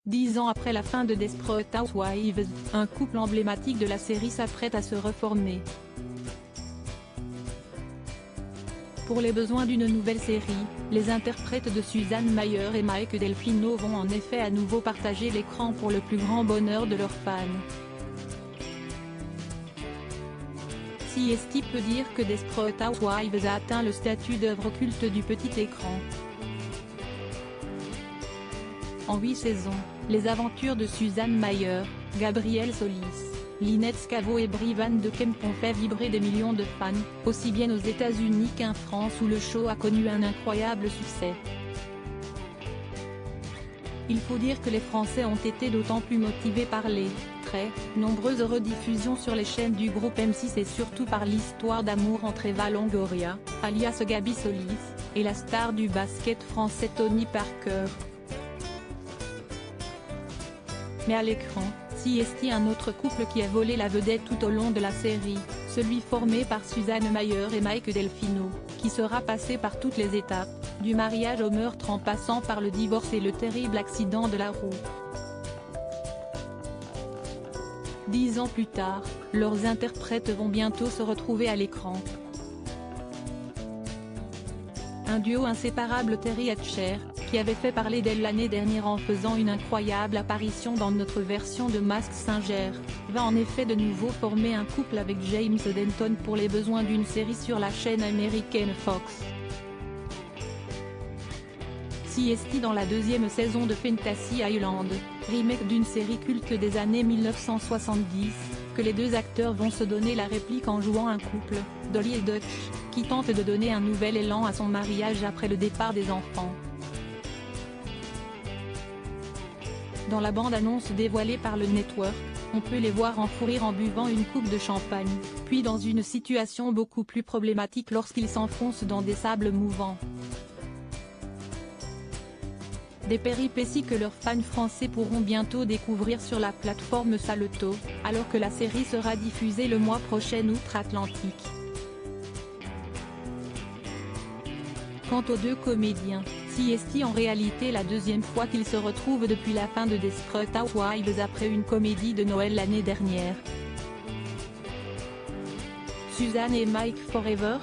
10 ans après la fin de Desperate Housewives, un couple emblématique de la série s'apprête à se reformer. Pour les besoins d'une nouvelle série, les interprètes de Susan Mayer et Mike Delfino vont en effet à nouveau partager l'écran pour le plus grand bonheur de leurs fans. CST peut dire que Desperate Housewives a atteint le statut d'œuvre culte du petit écran. En 8 saisons, les aventures de Susan Mayer, Gabrielle Solis, Lynette Scavo et Brie Van de Kemp ont fait vibrer des millions de fans, aussi bien aux États-Unis qu'en France où le show a connu un incroyable succès. Il faut dire que les Français ont été d'autant plus motivés par les très nombreuses rediffusions sur les chaînes du groupe M6 et surtout par l'histoire d'amour entre Eva Longoria, alias Gabi Solis, et la star du basket français Tony Parker. Mais à l'écran, CST un autre couple qui a volé la vedette tout au long de la série, celui formé par Susan Mayer et Mike Delfino, qui sera passé par toutes les étapes, du mariage au meurtre en passant par le divorce et le terrible accident de la roue. 10 ans plus tard, leurs interprètes vont bientôt se retrouver à l'écran. Un duo inséparable, Terry Hatcher, qui avait fait parler d'elle l'année dernière en faisant une incroyable apparition dans notre version de Masked Singer, va en effet de nouveau former un couple avec James Denton pour les besoins d'une série sur la chaîne américaine Fox. CST dans la deuxième saison de Fantasy Island, remake d'une série culte des années 1970, que les deux acteurs vont se donner la réplique en jouant un couple, Dolly et Dutch, qui tente de donner un nouvel élan à son mariage après le départ des enfants. Dans la bande-annonce dévoilée par le network, on peut les voir en fou rire en buvant une coupe de champagne, puis dans une situation beaucoup plus problématique lorsqu'ils s'enfoncent dans des sables mouvants. Des péripéties que leurs fans français pourront bientôt découvrir sur la plateforme Salto, alors que la série sera diffusée le mois prochain outre-Atlantique. Quant aux deux comédiens, CST en réalité la deuxième fois qu'ils se retrouvent depuis la fin de Desperate Housewives après une comédie de Noël l'année dernière. Susan et Mike Forever,